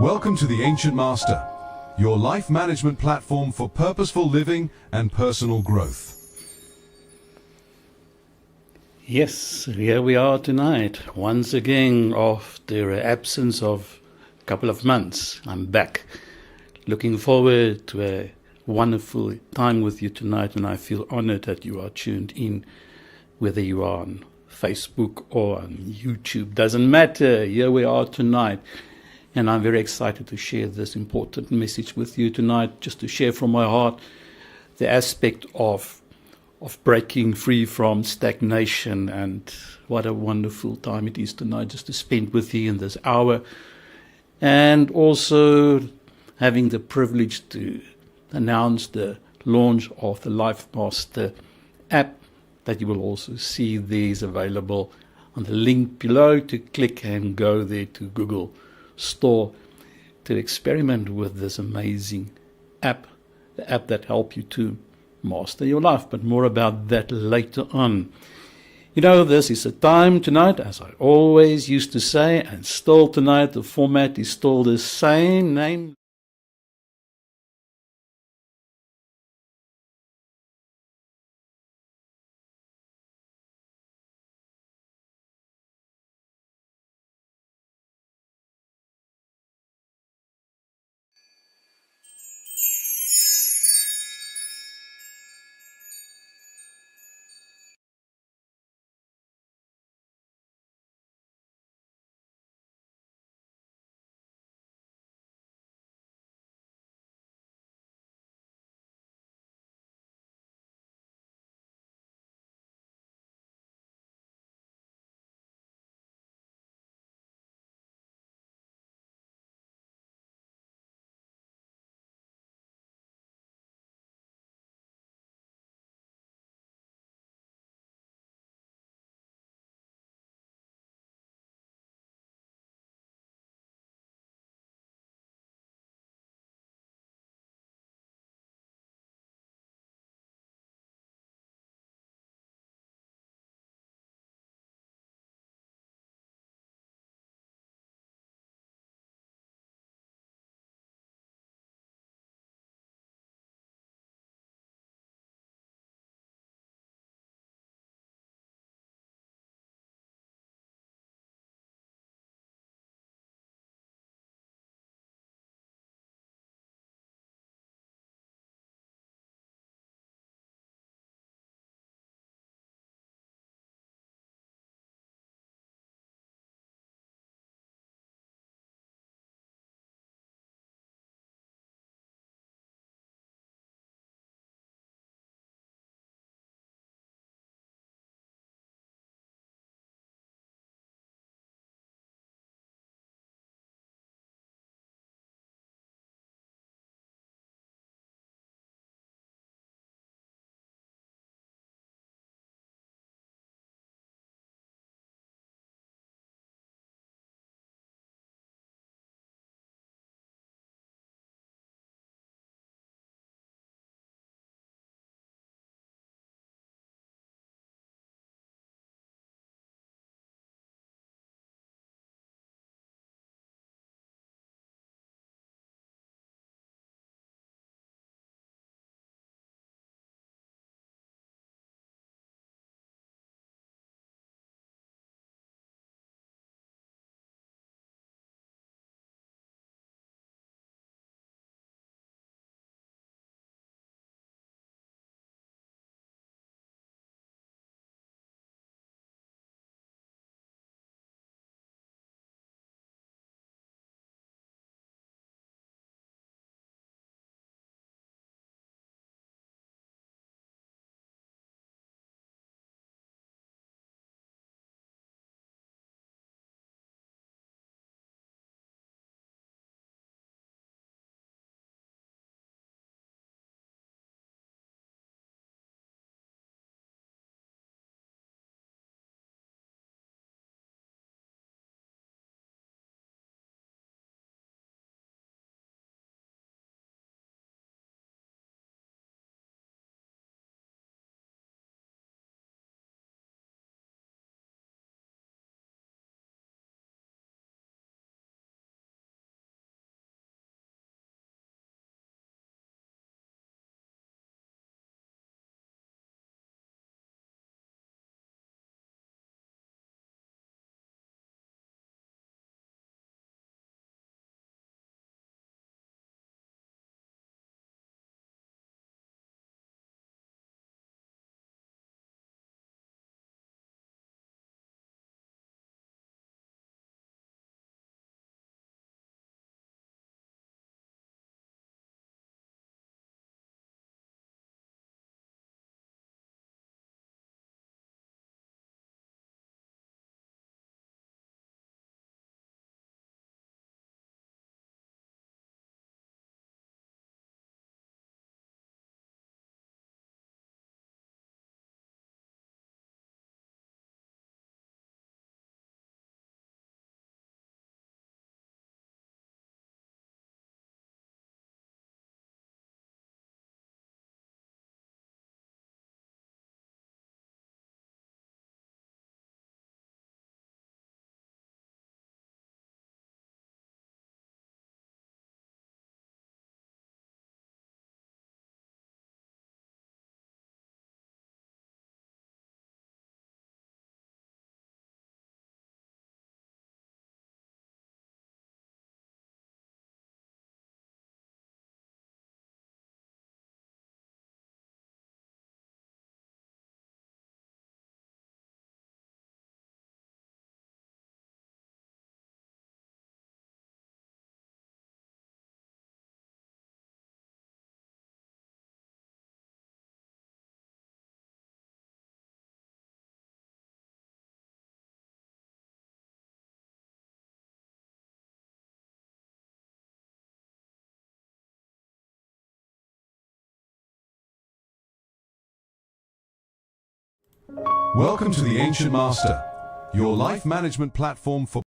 Welcome to the Ancient Master, your life management platform for purposeful living and personal growth. Yes, here we are tonight, once again after an absence of a couple of months. I'm back. Looking forward to a wonderful time with you tonight, and I feel honored that you are tuned in, whether you are on Facebook or on YouTube. Doesn't matter, here we are tonight. And I'm very excited to share this important message with you tonight, just to share from my heart the aspect of breaking free from stagnation. And what a wonderful time it is tonight just to spend with you in this hour. And also having the privilege to announce the launch of the LifeMaster App, that you will also see these available on the link below to click and go there to Google Store to experiment with this amazing app, the app that helps you to master your life. But more about that later on. You know, this is a time tonight, as I always used to say, and still tonight the format is still the same. Name Welcome to the Ancient Master, your life management platform for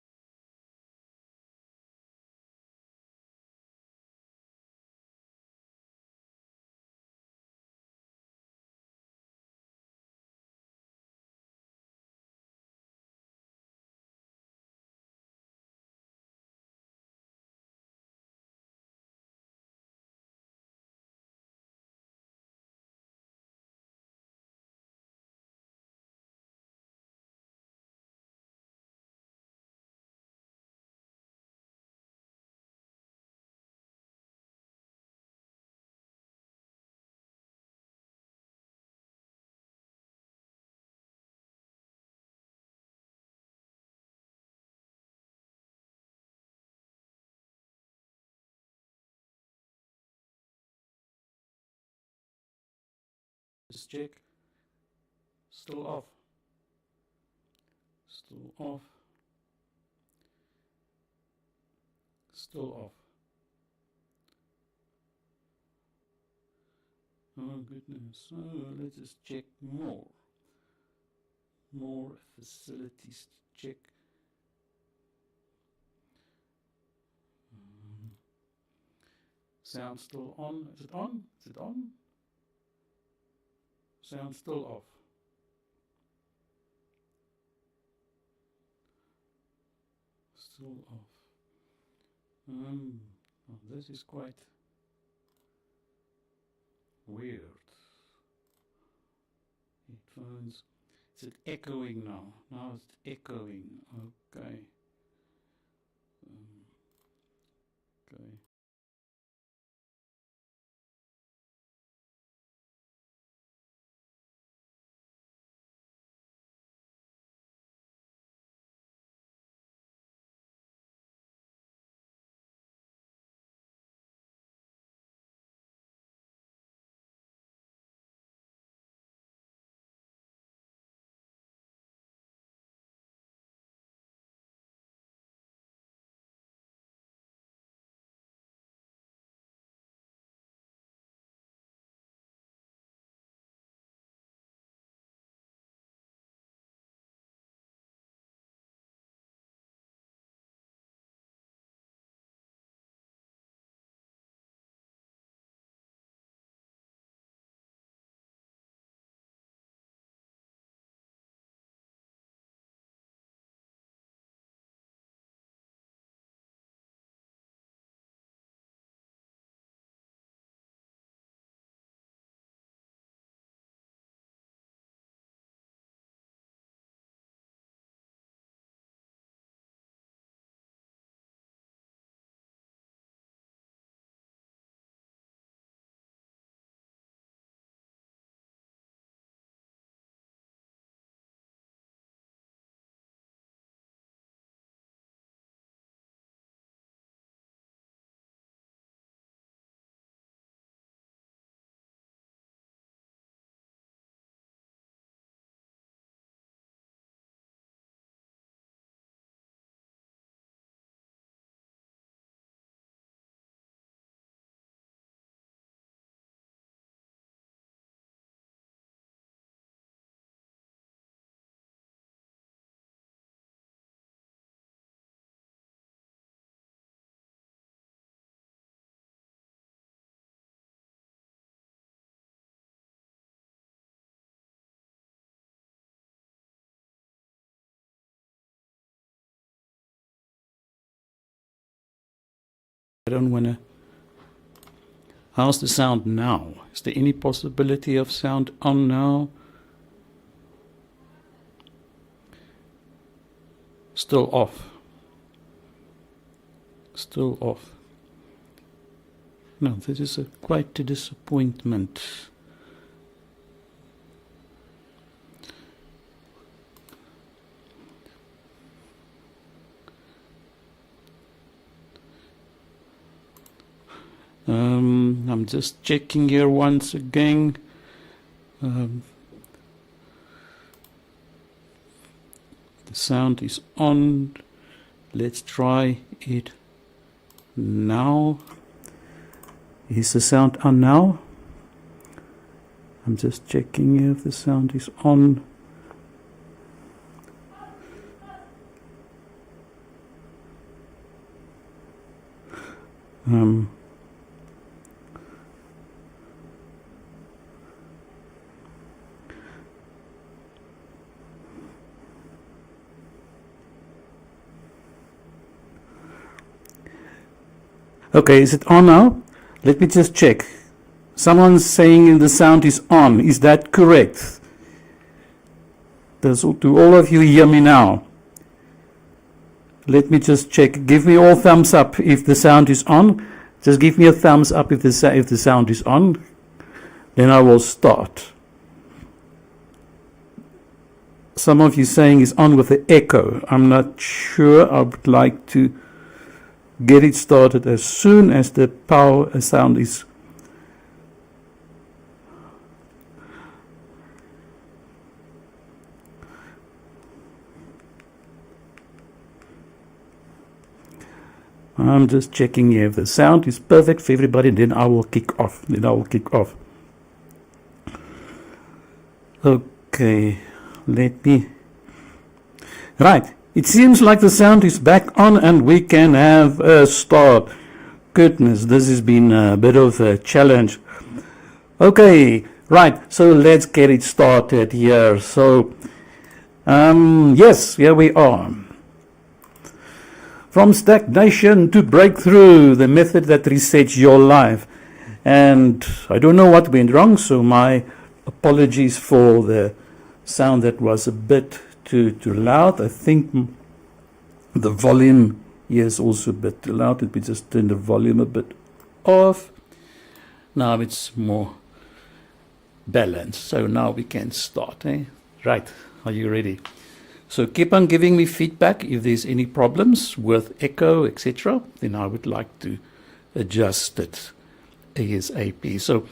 Just check. Still off. Still off. Still off. Oh goodness. So let's just check more. More facilities to check. Sound still on. Is it on? Is it on? Sound still off. Still off. Oh, this is quite weird. Headphones. Is it echoing now? Now it's echoing. Okay. Okay. I don't want to. How's the sound now? Is there any possibility of sound on now? Still off. Still off. No, this is quite a disappointment. I'm just checking here once again. The sound is on. Let's try it now. Is the sound on now? I'm just checking if the sound is on. Okay, is it on now? Let me just check. Someone's saying the sound is on. Is that correct? Do all of you hear me now? Let me just check. Give me all thumbs up if the sound is on. Just give me a thumbs up if the sound is on. Then I will start. Some of you saying it's on with the echo. I'm not sure. I would like to get it started as soon as the power sound is. I'm just checking here if the sound is perfect for everybody, and then I will kick off. Okay, let me. Right, it seems like the sound is back on and we can have a start. Goodness, this has been a bit of a challenge. Okay, right, so let's get it started here. So, yes, here we are. From stagnation to breakthrough, the method that resets your life. And I don't know what went wrong, so my apologies for the sound that was a bit too loud. I think the volume here is also a bit too loud. Let me just turn the volume a bit off. Now it's more balanced. So now we can start. Right, are you ready? So keep on giving me feedback if there's any problems with echo, etc. Then I would like to adjust it ASAP. So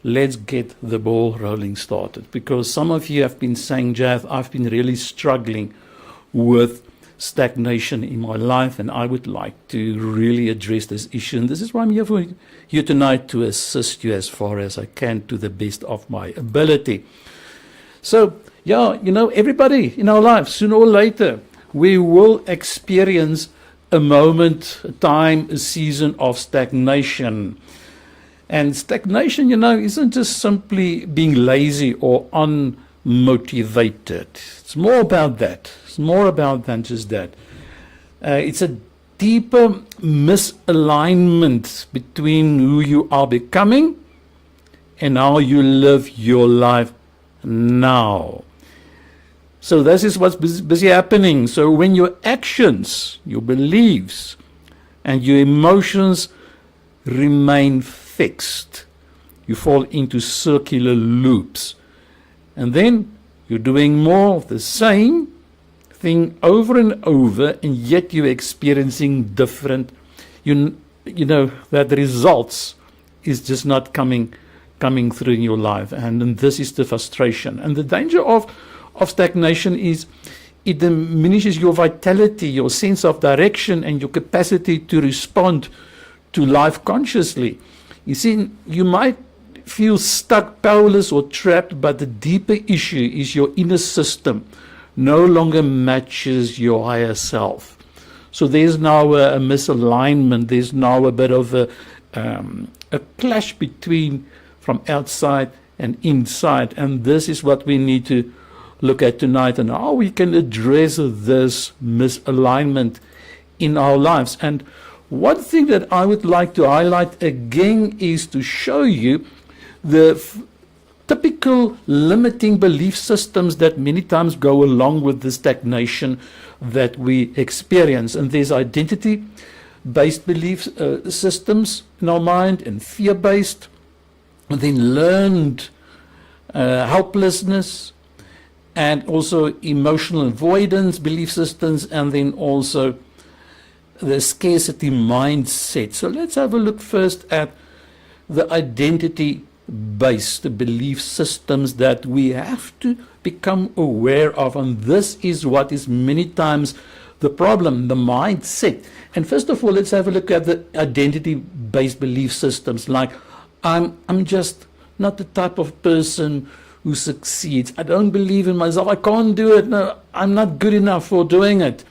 let's get the ball rolling started, because some of you have been saying, Jav, I've been really struggling with stagnation in my life, and I would like to really address this issue. And this is why I'm here for you tonight, to assist you as far as I can to the best of my ability. So, yeah, everybody in our lives, sooner or later, we will experience a moment, a time, a season of stagnation. And stagnation, isn't just simply being lazy or unmotivated. It's more about that. It's more about than just that. It's a deeper misalignment between who you are becoming and how you live your life now. So this is what's busy happening. So when your actions, your beliefs, and your emotions remain fixed, you fall into circular loops. And then you're doing more of the same thing over and over, and yet you're experiencing different, that the results is just not coming through in your life. And this is the frustration. And the danger of stagnation is it diminishes your vitality, your sense of direction, and your capacity to respond to life consciously. You see, you might feel stuck, powerless, or trapped, but the deeper issue is your inner system no longer matches your higher self. So there's now a misalignment. There's now a bit of a clash between from outside and inside. And this is what we need to look at tonight, and how we can address this misalignment in our lives. And one thing that I would like to highlight again is to show you the typical limiting belief systems that many times go along with the stagnation that we experience. And there's identity-based belief systems in our mind, and fear-based, and then learned helplessness, and also emotional avoidance belief systems, and then also the scarcity mindset. So let's have a look first at the identity-based belief systems that we have to become aware of. And this is what is many times the problem, the mindset. And first of all, let's have a look at the identity-based belief systems, like I'm just not the type of person who succeeds. I don't believe in myself. I can't do it. No, I'm not good enough for doing it.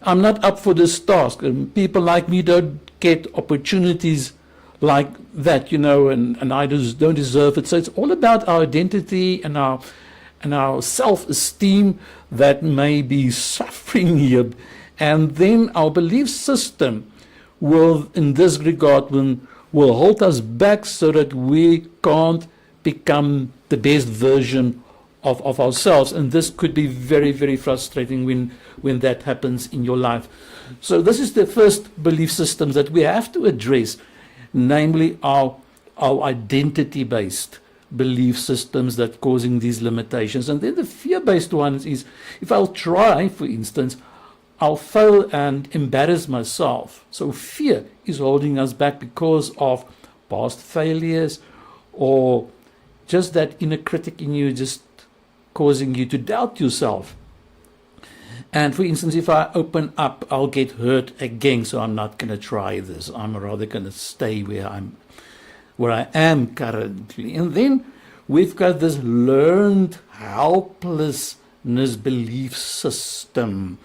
I'm not up for this task. And people like me don't get opportunities like that, and I just don't deserve it. So it's all about our identity and our self-esteem that may be suffering here. And then our belief system, will, in this regard, will hold us back so that we can't become the best version of ourselves. And this could be very, very frustrating when that happens in your life. So this is the first belief systems that we have to address, namely our identity-based belief systems that causing these limitations. And then the fear-based ones is, if I'll try, for instance, I'll fail and embarrass myself. So fear is holding us back because of past failures, or just that inner critic in you just causing you to doubt yourself. And for instance, if I open up, I'll get hurt again, so I'm not going to try this. I'm rather going to stay where I am currently. And then we've got this learned helplessness belief system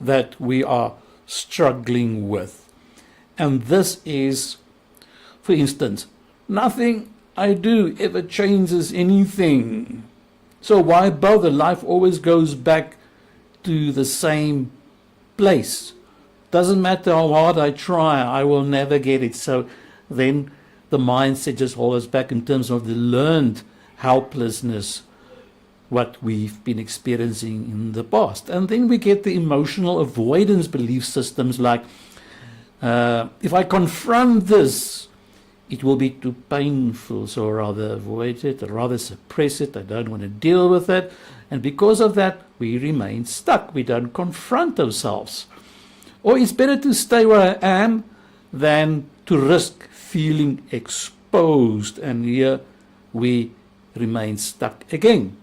that we are struggling with. And this is, for instance, nothing I do ever changes anything. So why bother? Life always goes back to the same place. Doesn't matter how hard I try, I will never get it. So then the mindset just holds us back in terms of the learned helplessness, what we've been experiencing in the past. And then we get the emotional avoidance belief systems like, if I confront this, it will be too painful, so rather avoid it, or rather suppress it. I don't want to deal with it. And because of that, we remain stuck. We don't confront ourselves. Or it's better to stay where I am than to risk feeling exposed. And here we remain stuck again.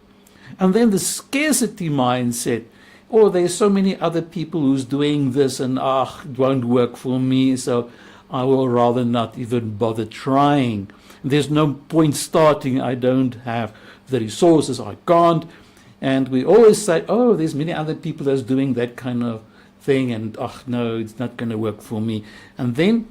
And then the scarcity mindset. Oh, there's so many other people who's doing this, and it won't work for me, so I will rather not even bother trying. There's no point starting. I don't have the resources. I can't. And we always say, oh, there's many other people that's doing that kind of thing, and no, it's not going to work for me. And then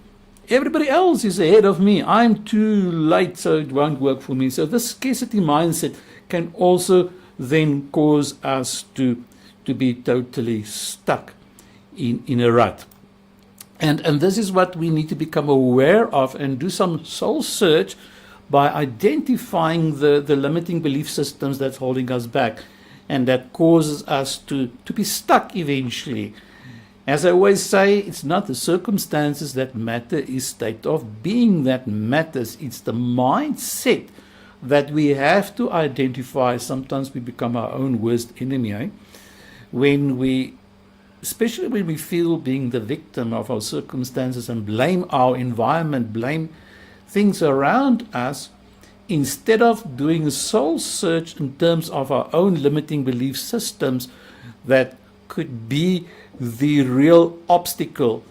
everybody else is ahead of me. I'm too late, so it won't work for me. So this scarcity mindset can also then cause us to be totally stuck in a rut. And this is what we need to become aware of and do some soul search by identifying the limiting belief systems that's holding us back and that causes us to be stuck eventually. As I always say, it's not the circumstances that matter, it's state of being that matters. It's the mindset that we have to identify. Sometimes we become our own worst enemy, especially when we feel being the victim of our circumstances and blame our environment, blame things around us, instead of doing a soul search in terms of our own limiting belief systems that could be the real obstacle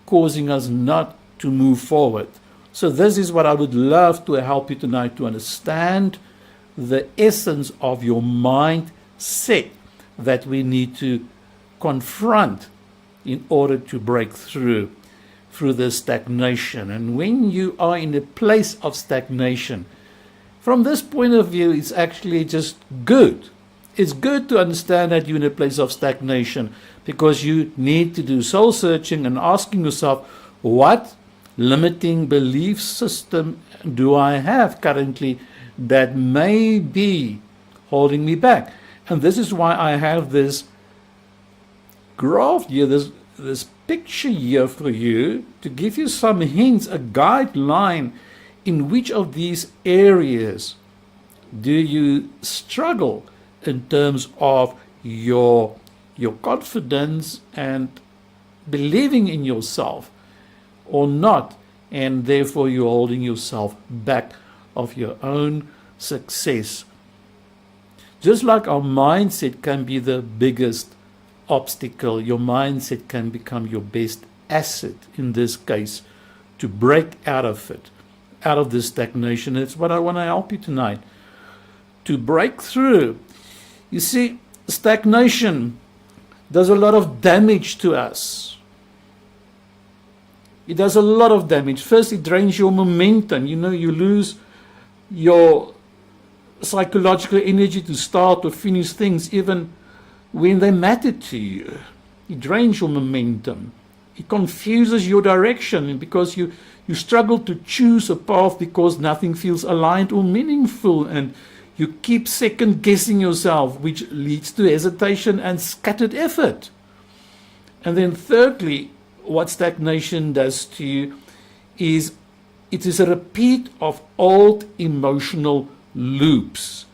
causing us not to move forward. So this is what I would love to help you tonight to understand the essence of your mindset that we need to confront in order to break through the stagnation. And when you are in a place of stagnation, from this point of view, it's actually just good. It's good to understand that you're in a place of stagnation, because you need to do soul searching and asking yourself, what limiting belief system do I have currently that may be holding me back? And this is why I have this graph here, this picture here for you, to give you some hints, a guideline in which of these areas do you struggle in terms of your confidence and believing in yourself or not, and therefore you're holding yourself back of your own success. Just like our mindset can be the biggest obstacle, your mindset can become your best asset in this case to break out of it, out of this stagnation. It's what I want to help you tonight to break through. You see, stagnation does a lot of damage to us. It does a lot of damage. First, it drains your momentum. You lose your psychological energy to start or finish things, even when they matter to you. It drains your momentum. It confuses your direction because you struggle to choose a path because nothing feels aligned or meaningful, and you keep second guessing yourself, which leads to hesitation and scattered effort. And then thirdly, what stagnation does to you is it is a repeat of old emotional loops.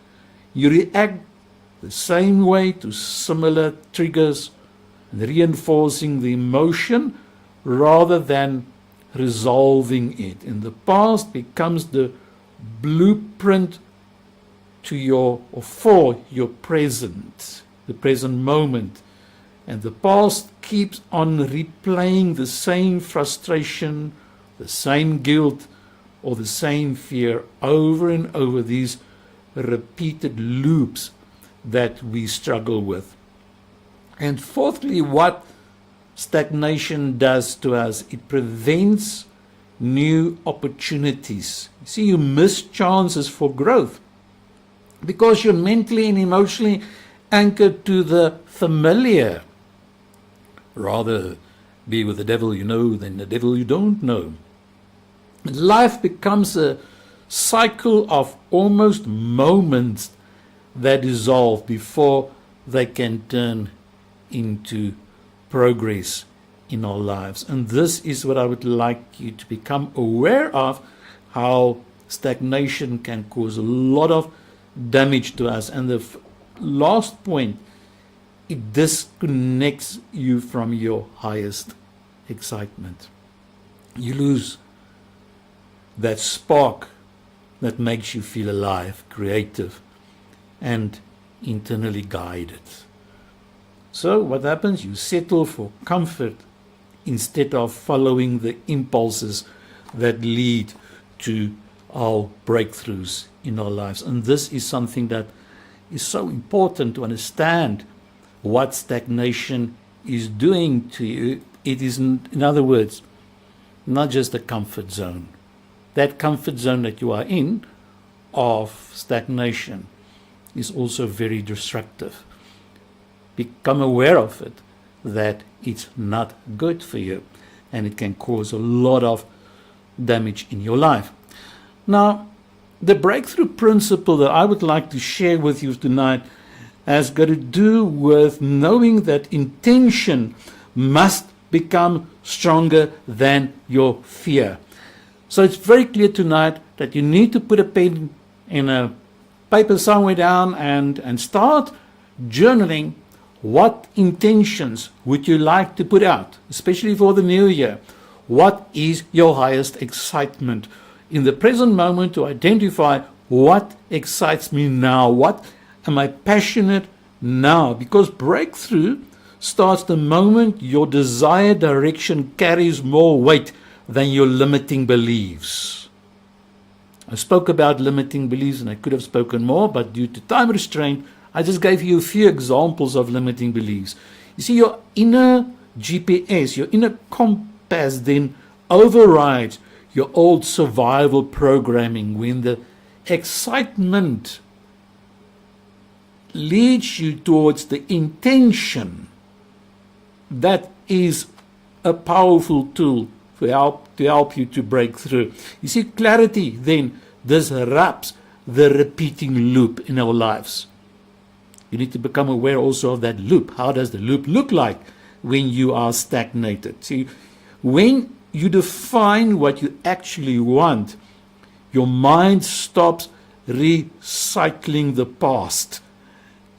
You react the same way to similar triggers, reinforcing the emotion rather than resolving it. And the past becomes the blueprint to your or for your present, the present moment. And the past keeps on replaying the same frustration, the same guilt, or the same fear over and over, these repeated loops that we struggle with. And fourthly, what stagnation does to us, it prevents new opportunities. You see, you miss chances for growth because you're mentally and emotionally anchored to the familiar. Rather be with the devil you know than the devil you don't know. And life becomes a cycle of almost moments that dissolve before they can turn into progress in our lives. And this is what I would like you to become aware of, how stagnation can cause a lot of damage to us. And the last point, it disconnects you from your highest excitement. You lose that spark that makes you feel alive, creative, and internally guided. So what happens? You settle for comfort instead of following the impulses that lead to our breakthroughs in our lives. And this is something that is so important to understand what stagnation is doing to you. It is, in other words, not just a comfort zone. That comfort zone that you are in of stagnation is also very destructive. Become aware of it, that it's not good for you, and it can cause a lot of damage in your life. Now, the breakthrough principle that I would like to share with you tonight has got to do with knowing that intention must become stronger than your fear. So it's very clear tonight that you need to put a pen in a paper somewhere down and start journaling. What intentions would you like to put out, especially for the new year? What is your highest excitement in the present moment, to identify what excites me now? What am I passionate now? Because breakthrough starts the moment your desired direction carries more weight than your limiting beliefs. I spoke about limiting beliefs and I could have spoken more, but due to time restraint, I just gave you a few examples of limiting beliefs. You see, your inner GPS, your inner compass then overrides your old survival programming when the excitement leads you towards the intention. That is a powerful tool to help you to break through. You see, clarity then disrupts the repeating loop in our lives. You need to become aware also of that loop. How does the loop look like when you are stagnated? See, when you define what you actually want, your mind stops recycling the past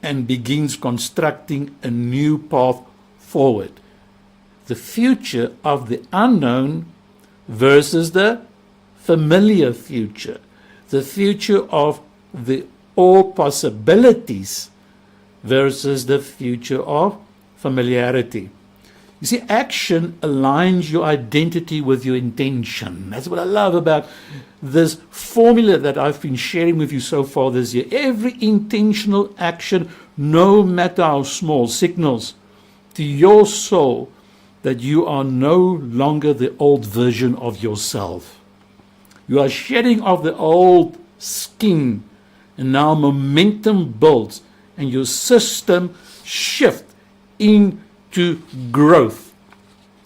and begins constructing a new path forward. The future of the unknown versus the familiar future. The future of the all possibilities versus the future of familiarity. You see, action aligns your identity with your intention. That's what I love about this formula that I've been sharing with you so far this year. Every intentional action, no matter how small, signals to your soul that you are no longer the old version of yourself. You are shedding off the old skin, and now momentum builds and your system shifts into growth.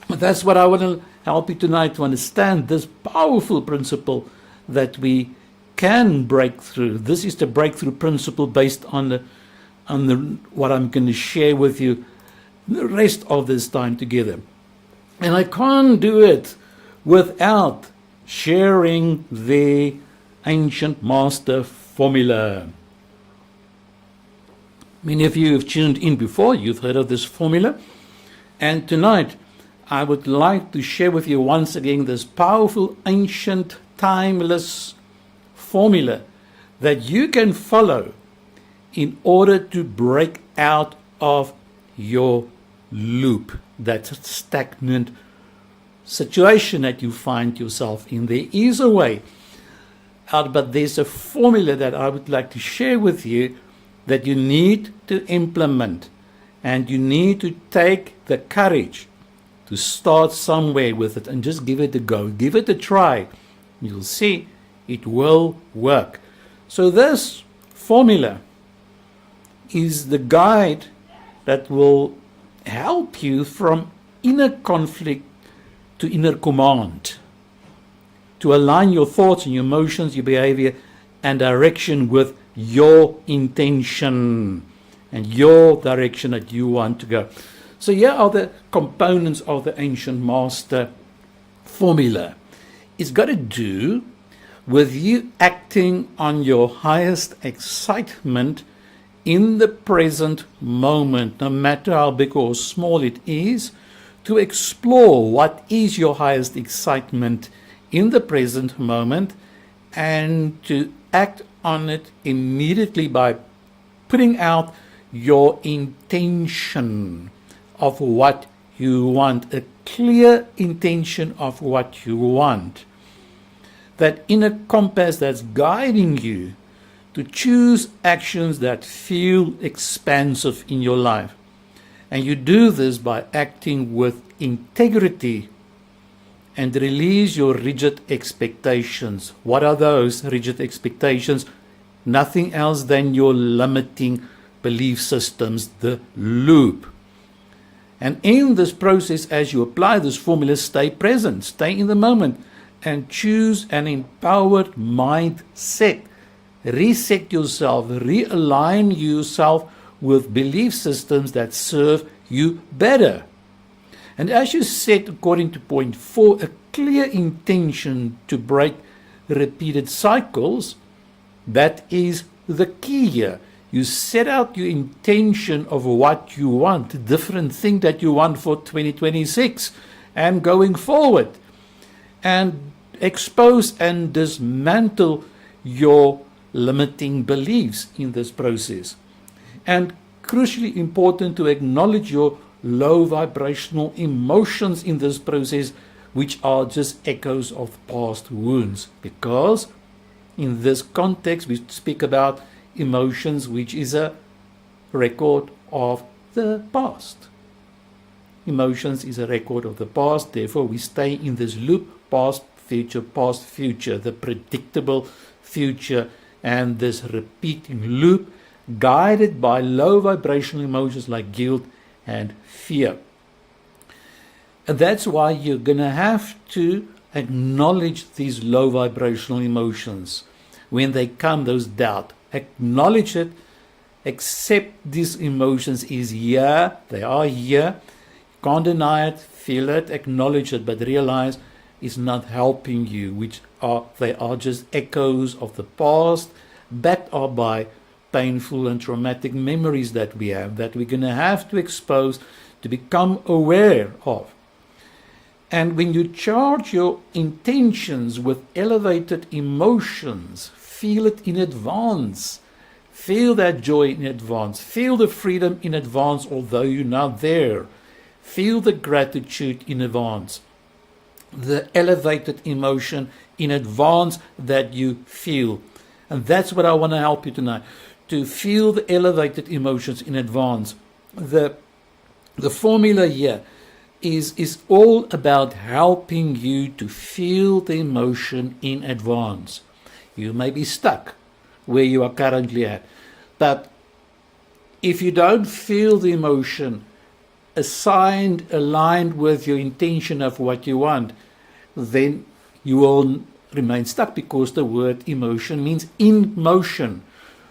But that's what I want to help you tonight to understand, this powerful principle that we can break through. This is the breakthrough principle based on what I'm going to share with you the rest of this time together. And I can't do it without sharing the ancient master formula. Many of you have tuned in before, you've heard of this formula. And tonight, I would like to share with you once again this powerful, ancient, timeless formula that you can follow in order to break out of your loop, that stagnant situation that you find yourself in. There is a way out, but there's a formula that I would like to share with you that you need to implement, and you need to take the courage to start somewhere with it and just give it a go, give it a try. You'll see it will work. So this formula is the guide that will help you from inner conflict to inner command, to align your thoughts and your emotions, your behavior and direction with your intention and your direction that you want to go. So here are the components of the ancient master formula. It's got to do with you acting on your highest excitement in the present moment, no matter how big or small it is, to explore what is your highest excitement in the present moment and to act on it immediately by putting out your intention of what you want, a clear intention of what you want. That inner compass that's guiding you to choose actions that feel expansive in your life. And you do this by acting with integrity and release your rigid expectations. What are those rigid expectations? Nothing else than your limiting belief systems, the loop. And in this process, as you apply this formula, stay present, stay in the moment, and choose an empowered mindset. Reset yourself, realign yourself with belief systems that serve you better. And as you set, according to point 4, a clear intention to break repeated cycles, that is the key here. You set out your intention of what you want, a different thing that you want for 2026 and going forward. And expose and dismantle your limiting beliefs in this process. And crucially important to acknowledge your low vibrational emotions in this process, which are just echoes of past wounds. Because in this context, we speak about emotions, which is a record of the past. Emotions is a record of the past. Therefore, we stay in this loop, past, future, the predictable future, and this repeating loop guided by low vibrational emotions like guilt and fear. And that's why you're going to have to acknowledge these low vibrational emotions. When they come, those doubt, acknowledge it, accept these emotions is here, they are here, you can't deny it, feel it, acknowledge it, but realize it's not helping you, they are just echoes of the past, backed up by painful and traumatic memories that we have, that we're going to have to expose, to become aware of. And when you charge your intentions with elevated emotions, feel it in advance. Feel that joy in advance. Feel the freedom in advance, although you're not there. Feel the gratitude in advance. The elevated emotion in advance that you feel. And that's what I want to help you tonight. To feel the elevated emotions in advance. The formula here is all about helping you to feel the emotion in advance. You may be stuck where you are currently at, but if you don't feel the emotion aligned with your intention of what you want, then you will remain stuck, because the word emotion means in motion.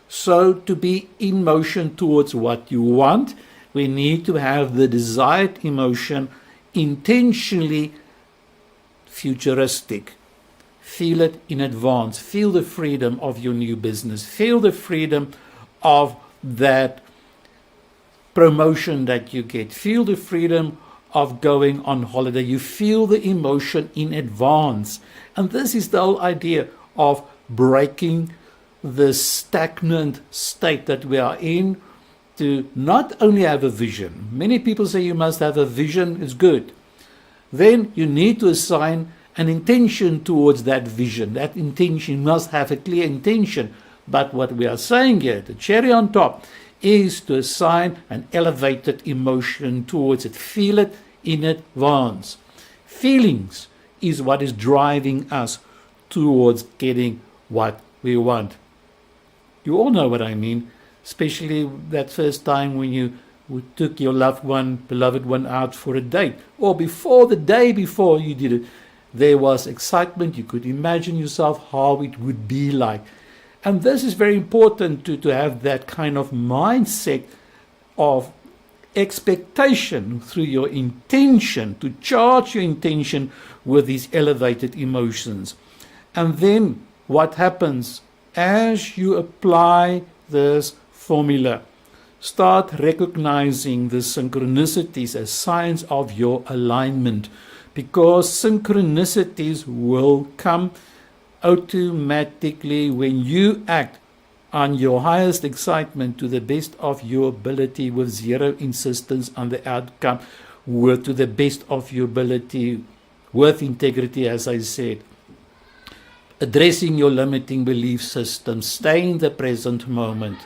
So to be in motion towards what you want, we need to have the desired emotion intentionally futuristic. Feel it in advance. Feel the freedom of your new business. Feel the freedom of that promotion that you get. Feel the freedom of going on holiday. You feel the emotion in advance. And this is the whole idea of breaking the stagnant state that we are in, to not only have a vision. Many people say you must have a vision, it's good. Then you need to assign an intention towards that vision. That intention must have a clear intention. But what we are saying here, the cherry on top, is to assign an elevated emotion towards it. Feel it in advance. Feelings is what is driving us towards getting what we want. You all know what I mean, especially that first time when you took your beloved one out for a date, or before the day before you did it. There was excitement. You could imagine yourself how it would be like. And this is very important to have that kind of mindset of expectation through your intention, to charge your intention with these elevated emotions. And then what happens as you apply this formula? Start recognizing the synchronicities as signs of your alignment, because synchronicities will come automatically when you act on your highest excitement to the best of your ability, with zero insistence on the outcome, to the best of your ability, with integrity, as I said. Addressing your limiting belief system, stay in the present moment.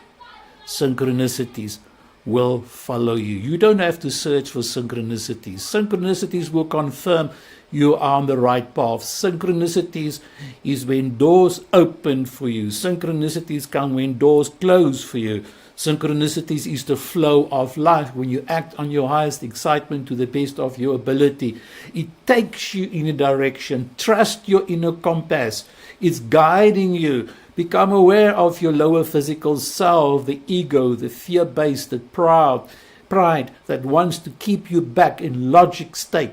Synchronicities will follow you. You don't have to search for synchronicities. Synchronicities will confirm you are on the right path. Synchronicities is when doors open for you. Synchronicities come when doors close for you. Synchronicities is the flow of life when you act on your highest excitement to the best of your ability. It takes you in a direction. Trust your inner compass. It's guiding you. Become aware of your lower physical self, the ego, the fear-based, the pride that wants to keep you back in logic state.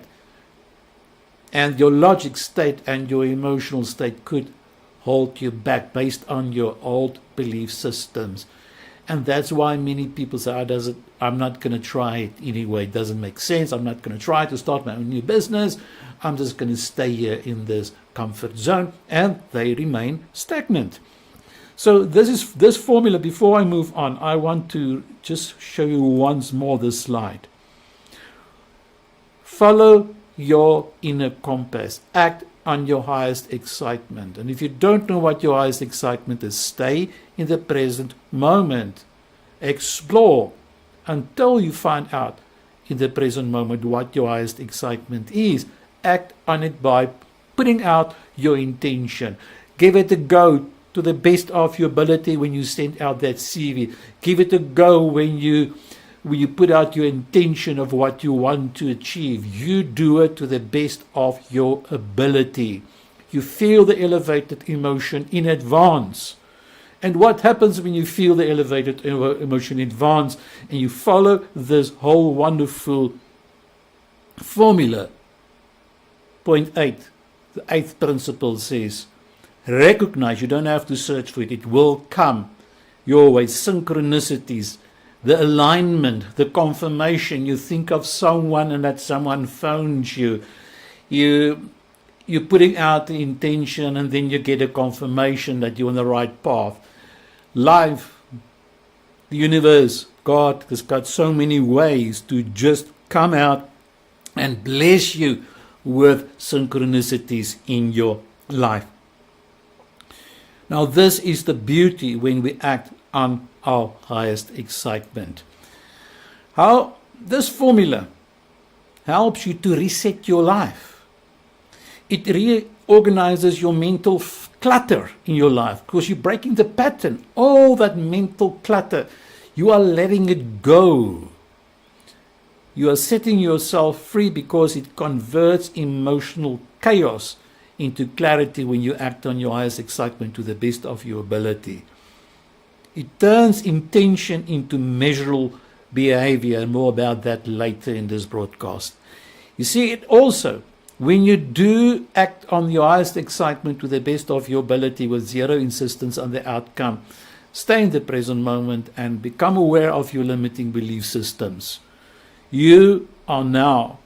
And your logic state and your emotional state could hold you back based on your old belief systems. And that's why many people say, I'm not going to try it anyway. It doesn't make sense. I'm not going to try to start my own new business. I'm just going to stay here in this comfort zone. And they remain stagnant. So this formula. Before I move on, I want to just show you once more this slide. Follow your inner compass. Act on your highest excitement. And if you don't know what your highest excitement is, stay in the present moment. Explore until you find out in the present moment what your highest excitement is. Act on it by putting out your intention. Give it a go to the best of your ability when you send out that CV. Give it a go when you put out your intention of what you want to achieve. You do it to the best of your ability. You feel the elevated emotion in advance. And what happens when you feel the elevated emotion in advance and you follow this whole wonderful formula? Point 8, the 8th principle says, recognize, you don't have to search for it, it will come your way. Synchronicities, the alignment, the confirmation. You think of someone and that someone phones you. You're putting out the intention and then you get a confirmation that you're on the right path. Life, the universe, God has got so many ways to just come out and bless you with synchronicities in your life. Now this is the beauty when we act on our highest excitement. How this formula helps you to reset your life. It reorganizes your mental clutter in your life, because you're breaking the pattern. All that mental clutter, you are letting it go. You are setting yourself free because it converts emotional chaos into clarity when you act on your highest excitement to the best of your ability. It turns intention into measurable behavior, and more about that later in this broadcast. You see, it also, when you do act on your highest excitement to the best of your ability with zero insistence on the outcome, stay in the present moment and become aware of your limiting belief systems. You are now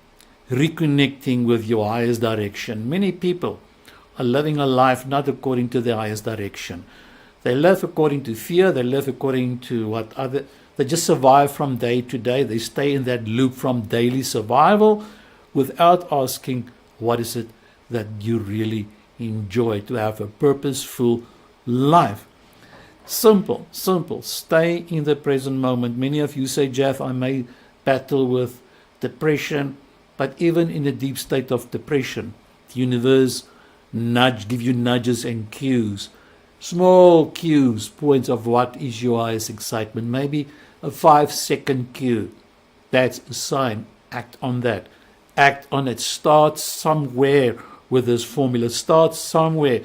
reconnecting with your highest direction. Many people are living a life not according to their highest direction. They live according to fear. They live according to they just survive from day to day. They stay in that loop from daily survival without asking, what is it that you really enjoy to have a purposeful life? Simple. Stay in the present moment. Many of you say, Jeff, I may battle with depression, but even in a deep state of depression, the universe give you nudges and cues. Small cues, points of what is your highest excitement. Maybe a 5-second cue. That's a sign. Act on that. Act on it. Start somewhere with this formula. Start somewhere.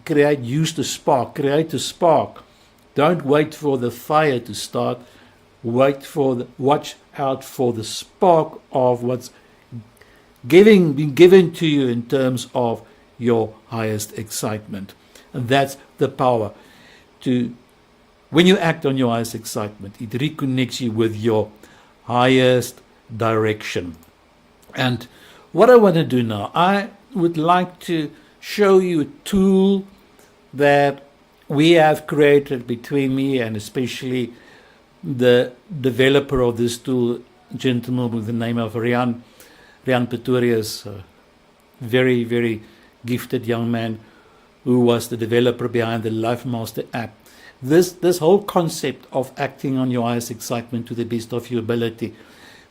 Use the spark. Create a spark. Don't wait for the fire to start. Watch out for the spark of what's been given to you in terms of your highest excitement. And that's the power when you act on your highest excitement, it reconnects you with your highest direction. And what I want to do now, I would like to show you a tool that we have created between me and especially the developer of this tool, a gentleman with the name of Rian Pretorius, a very, very gifted young man who was the developer behind the LifeMaster App. This whole concept of acting on your highest excitement to the best of your ability,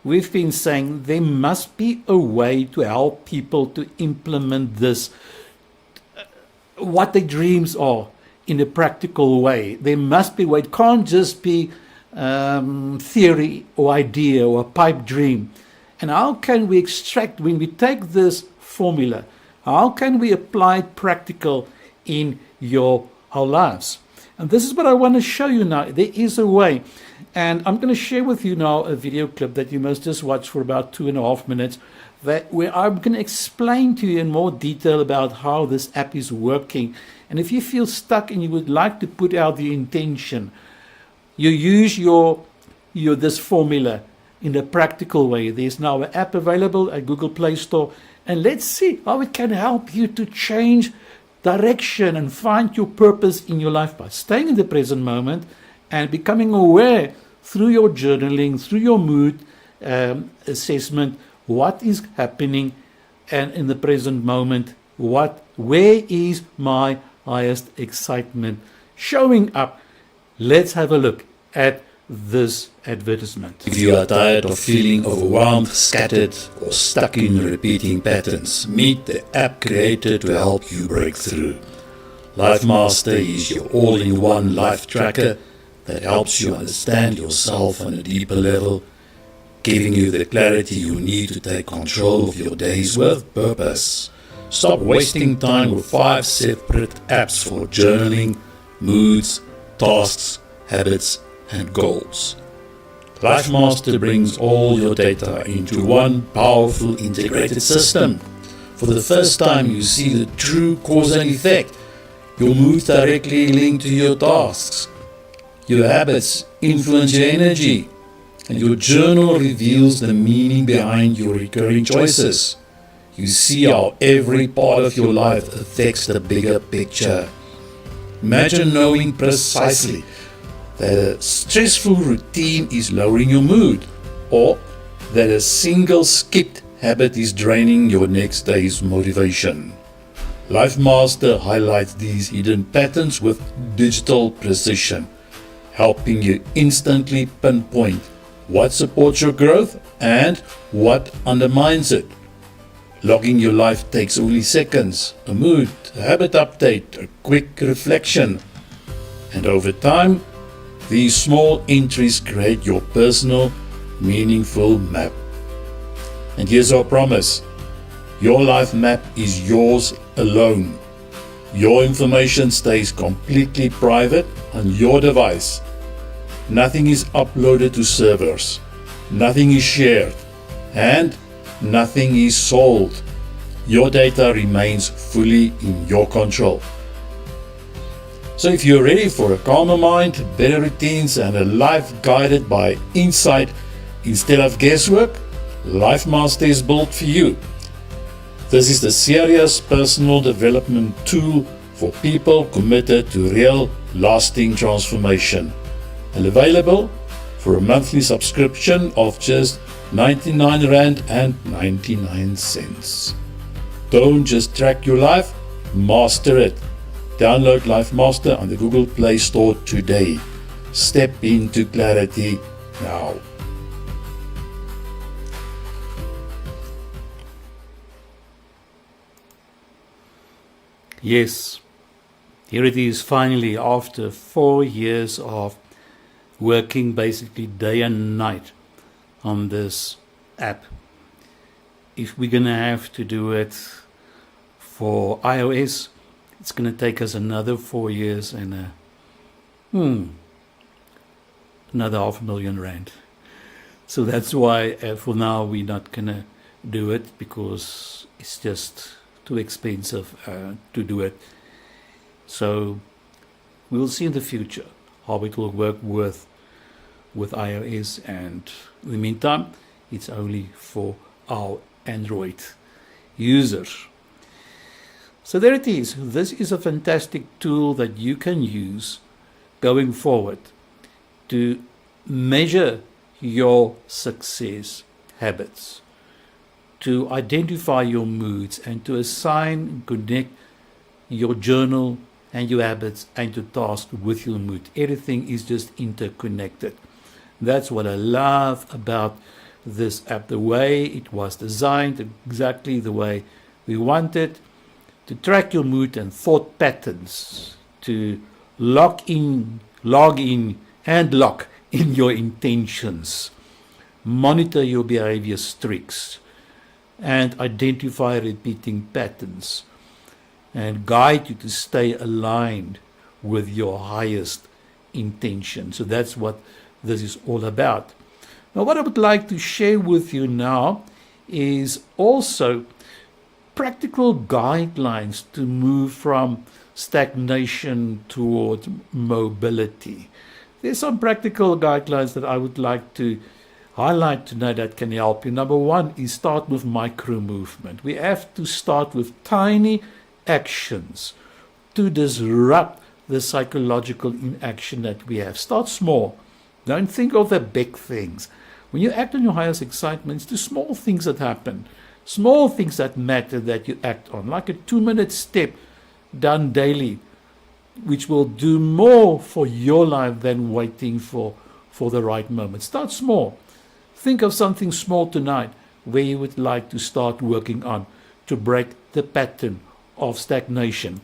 we've been saying there must be a way to help people to implement this, what their dreams are, in a practical way. There must be a way. It can't just be theory or idea or a pipe dream. And how can we extract, when we take this formula, how can we apply it practical in your whole lives? And this is what I want to show you now. There is a way. And I'm going to share with you now a video clip that you must just watch for about 2.5 minutes, where I'm going to explain to you in more detail about how this app is working. And if you feel stuck and you would like to put out the intention, you use this formula in a practical way. There's now an app available at Google Play Store. And let's see how it can help you to change direction and find your purpose in your life by staying in the present moment and becoming aware through your journaling, through your mood assessment, what is happening and in the present moment, where is my highest excitement showing up. Let's have a look at this advertisement. If you are tired of feeling overwhelmed, scattered, or stuck in repeating patterns, meet the app created to help you break through. LifeMaster is your all-in-one life tracker that helps you understand yourself on a deeper level, giving you the clarity you need to take control of your days with purpose. Stop wasting time with 5 separate apps for journaling, moods, tasks, habits, and goals. LifeMaster brings all your data into one powerful integrated system. For the first time, you see the true cause and effect. Your moods directly linked to your tasks. Your habits influence your energy, and your journal reveals the meaning behind your recurring choices. You see how every part of your life affects the bigger picture. Imagine knowing precisely that a stressful routine is lowering your mood, or that a single skipped habit is draining your next day's motivation. LifeMaster highlights these hidden patterns with digital precision, helping you instantly pinpoint what supports your growth and what undermines it. Logging your life takes only seconds, a mood, a habit update, a quick reflection. And over time, these small entries create your personal, meaningful map And here's our promise. Your life map is yours alone. Your information stays completely private on your device. Nothing is uploaded to servers. Nothing is shared. And nothing is sold. Your data remains fully in your control. So if you're ready for a calmer mind, better routines, and a life guided by insight instead of guesswork, LifeMaster is built for you. This is the serious personal development tool for people committed to real, lasting transformation. And available for a monthly subscription of just R99.99. Don't just track your life, master it. Download LifeMaster on the Google Play Store today. Step into clarity now. Yes, here it is finally after 4 years of working basically day and night on this app. If we're going to have to do it for iOS, it's going to take us another 4 years and another R500,000. So that's why for now we're not going to do it, because it's just too expensive to do it. So we'll see in the future how it will work with iOS, and in the meantime it's only for our Android users. So there it is. This is a fantastic tool that you can use going forward to measure your success habits, to identify your moods, and to assign and connect your journal and your habits and your task with your mood. Everything is just interconnected. That's what I love about this app, the way it was designed, exactly the way we wanted, to track your mood and thought patterns, to log in, and lock in your intentions, monitor your behavior streaks, and identify repeating patterns, and guide you to stay aligned with your highest intention. So that's what this is all about. Now, what I would like to share with you now is also practical guidelines to move from stagnation toward mobility. There's some practical guidelines that I would like to highlight tonight that can help you. Number one is start with micro movement. We have to start with tiny actions to disrupt the psychological inaction that we have. Start small. Don't think of the big things. When you act on your highest excitement, it's the small things that happen, small things that matter that you act on, like a 2-minute step done daily, which will do more for your life than waiting for the right moment. Start small. Think of something small tonight where you would like to start working on to break the pattern of stagnation.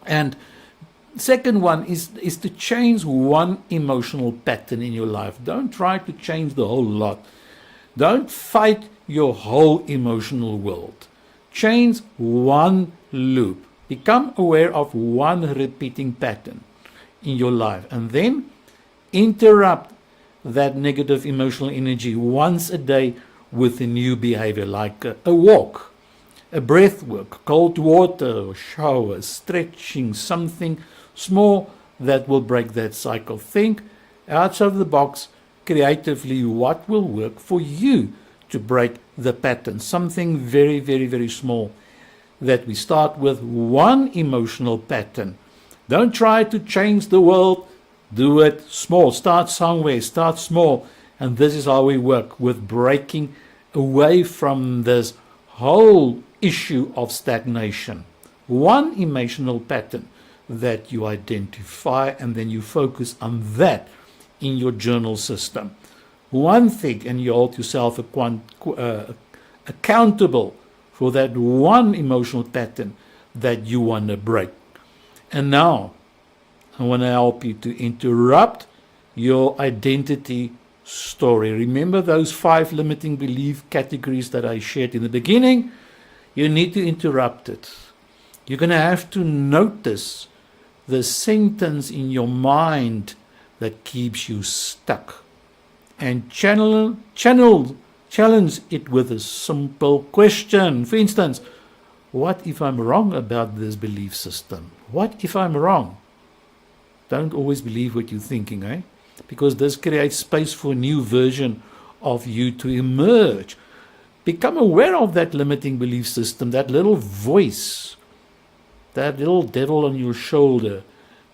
And second one is to change one emotional pattern in your life. Don't try to change the whole lot. Don't fight your whole emotional world. Change one loop. Become aware of one repeating pattern in your life, and then interrupt that negative emotional energy once a day with a new behavior, like a walk, a breath work, cold water, or shower, stretching, something small that will break that cycle. Think outside the box creatively what will work for you to break the pattern. Something very, very, very small that we start with one emotional pattern. Don't try to change the world. Do it small. Start somewhere. Start small. And this is how we work with breaking away from this whole issue of stagnation. One emotional pattern that you identify, and then you focus on that in your journal system. One thing, and you hold yourself accountable for that one emotional pattern that you want to break. And now, I want to help you to interrupt your identity story. Remember those 5 limiting belief categories that I shared in the beginning? You need to interrupt it. You're going to have to notice the sentence in your mind that keeps you stuck and challenge it with a simple question. For instance, what if I'm wrong about this belief system? What if I'm wrong? Don't always believe what you're thinking, eh? Because this creates space for a new version of you to emerge. Become aware of that limiting belief system, that little voice, that little devil on your shoulder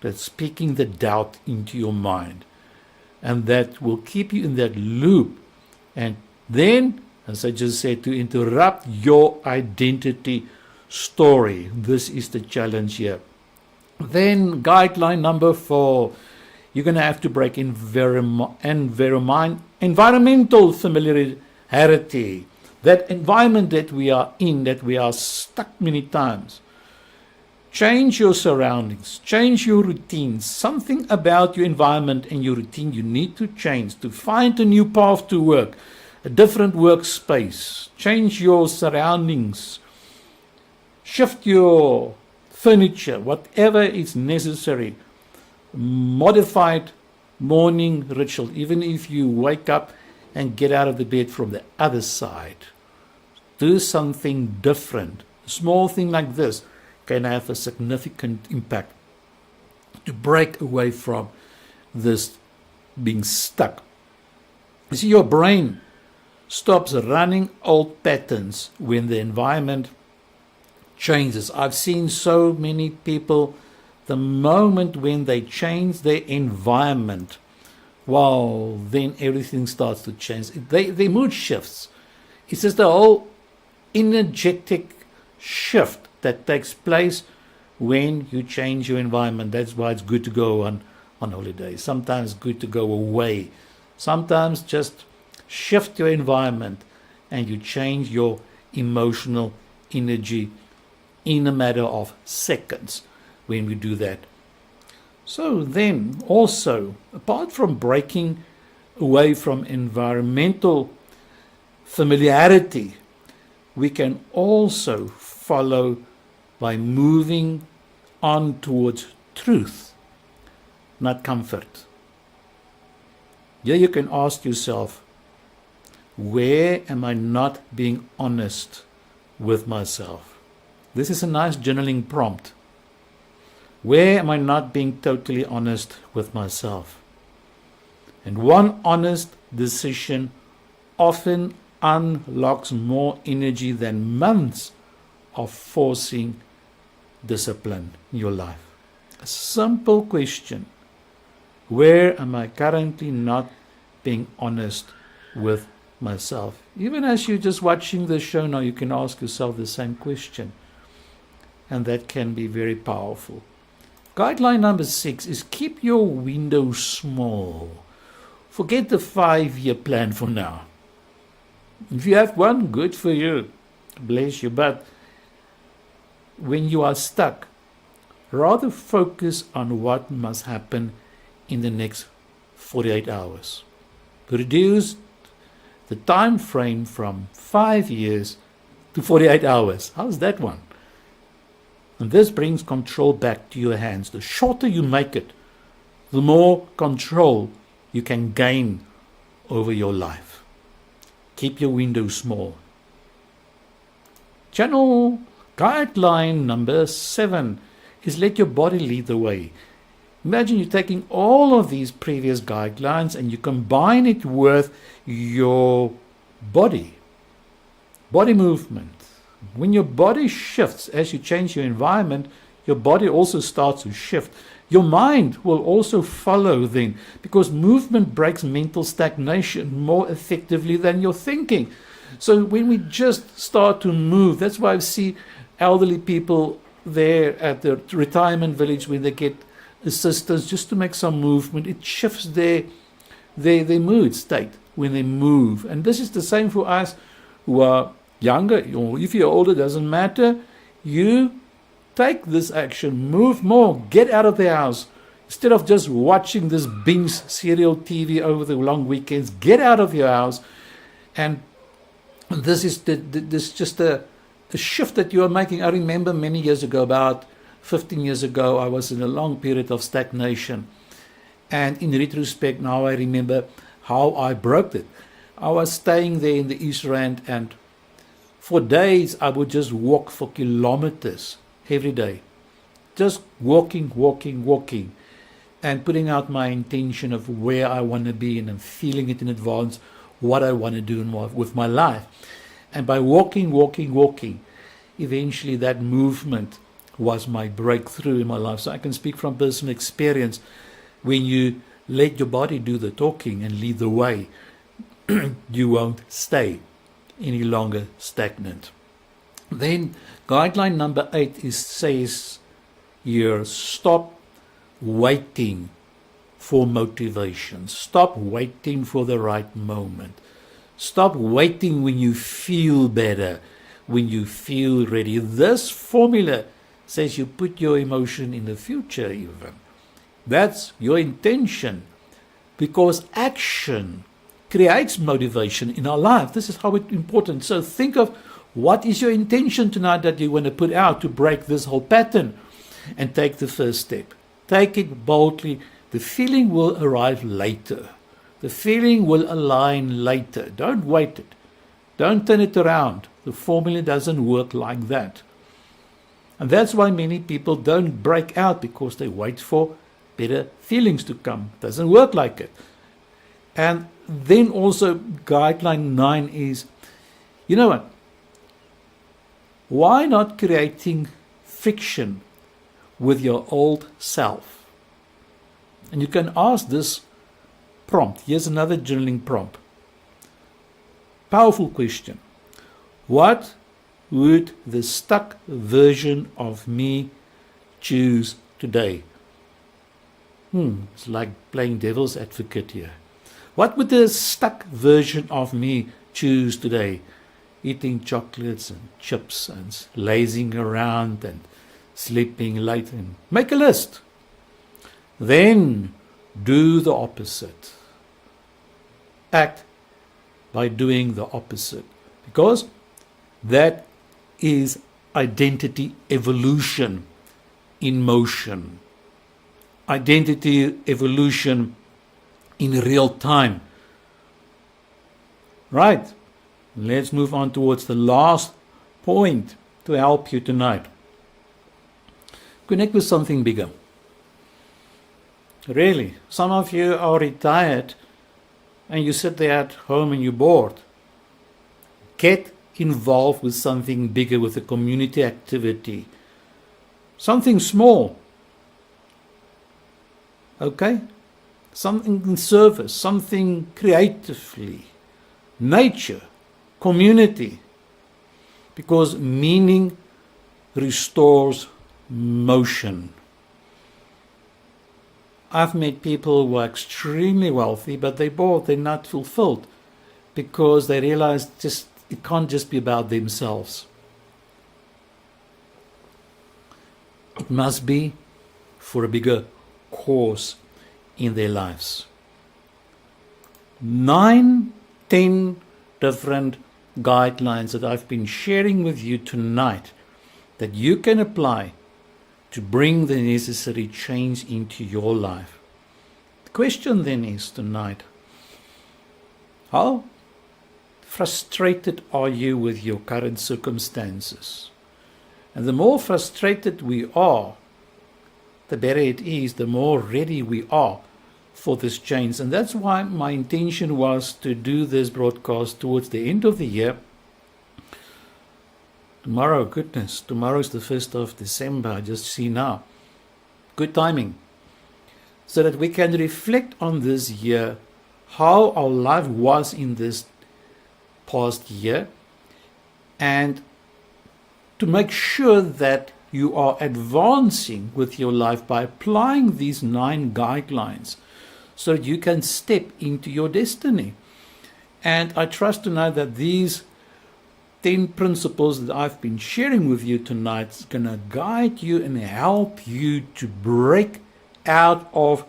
that's speaking the doubt into your mind. And that will keep you in that loop. And then, as I just said, to interrupt your identity story. This is the challenge here. Then guideline number 4, you're going to have to break environmental familiarity. That environment that we are in, that we are stuck many times. Change your surroundings, change your routines. Something about your environment and your routine you need to change to find a new path to work, a different workspace. Change your surroundings. Shift your furniture, whatever is necessary. Modified morning ritual, even if you wake up and get out of the bed from the other side. Do something different. A small thing like this can have a significant impact to break away from this being stuck. You see, your brain stops running old patterns when the environment changes. I've seen so many people, the moment when they change their environment, wow, then everything starts to change. Their mood shifts. It's just a whole energetic shift that takes place when you change your environment. That's why it's good to go on holiday. Sometimes good to go away. Sometimes just shift your environment and you change your emotional energy in a matter of seconds when we do that. So then also, apart from breaking away from environmental familiarity, we can also follow by moving on towards truth, not comfort. Here you can ask yourself, where am I not being honest with myself? This is a nice journaling prompt. Where am I not being totally honest with myself? And one honest decision often unlocks more energy than months of forcing discipline in your life. A simple question. Where am I currently not being honest with myself? Even as you're just watching the show now, you can ask yourself the same question. And that can be very powerful. Guideline number 6 is keep your window small. Forget the 5-year plan for now. If you have one, good for you. Bless you. But when you are stuck, rather focus on what must happen in the next 48 hours. Reduce the time frame from 5 years to 48 hours. How's that one? And this brings control back to your hands. The shorter you make it, the more control you can gain over your life. Keep your window small. Channel guideline number 7 is let your body lead the way. Imagine you're taking all of these previous guidelines and you combine it with your body movement. When your body shifts, as you change your environment, your body also starts to shift. Your mind will also follow then, because movement breaks mental stagnation more effectively than your thinking. So when we just start to move, that's why I see elderly people there at the retirement village when they get assistance just to make some movement. It shifts their mood state when they move. And this is the same for us who are younger, or if you're older, doesn't matter. You take this action, move more, get out of the house, Instead of just watching this binge serial TV over the long weekends, get out of your house. And this is this just a shift that you are making. I remember many years ago, about 15 years ago, I was in a long period of stagnation. And in retrospect, now I remember how I broke it. I was staying there in the East Rand, and for days I would just walk for kilometers every day. Just walking, and putting out my intention of where I want to be, and I'm feeling it in advance, what I want to do with my life. And by walking, eventually that movement was my breakthrough in my life. So I can speak from personal experience. When you let your body do the talking and lead the way, you won't stay any longer stagnant. Then guideline number 8 says here, stop waiting for motivation. Stop waiting for the right moment. Stop waiting when you feel better, when you feel ready. This formula says you put your emotion in the future even. That's your intention, because action creates motivation in our life. This is how it's important. So think of what is your intention tonight that you want to put out to break this whole pattern, and take the first step. Take it boldly. The feeling will arrive later. The feeling will align later. Don't wait it. Don't turn it around. The formula doesn't work like that. And that's why many people don't break out, because they wait for better feelings to come. It doesn't work like it. And then also guideline 9 is, you know what? Why not creating friction with your old self? And you can ask this prompt. Here's another journaling prompt. Powerful question. What would the stuck version of me choose today? It's like playing devil's advocate here. What would the stuck version of me choose today? Eating chocolates and chips and lazing around and sleeping late. And make a list. Then do the opposite. Act by doing the opposite. Because that is identity evolution in motion. Identity evolution in real time. Right. Let's move on towards the last point to help you tonight. Connect with something bigger. Really, some of you are retired and you sit there at home and you're bored. Get involved with something bigger, with a community activity. Something small. Okay? Something in service, something creatively. Nature, community. Because meaning restores motion. I've met people who are extremely wealthy, but they're bored, they're not fulfilled, because they realize it can't just be about themselves. It must be for a bigger cause in their lives. 9, 10 different guidelines that I've been sharing with you tonight that you can apply to bring the necessary change into your life. The question then is tonight, how frustrated are you with your current circumstances? And the more frustrated we are, the better it is, the more ready we are for this change. And that's why my intention was to do this broadcast towards the end of the year. Tomorrow, goodness, tomorrow's the 1st of December, I just see now. Good timing. So that we can reflect on this year, how our life was in this past year, and to make sure that you are advancing with your life by applying these 9 guidelines so that you can step into your destiny. And I trust tonight that these 10 principles that I've been sharing with you tonight is going to guide you and help you to break out of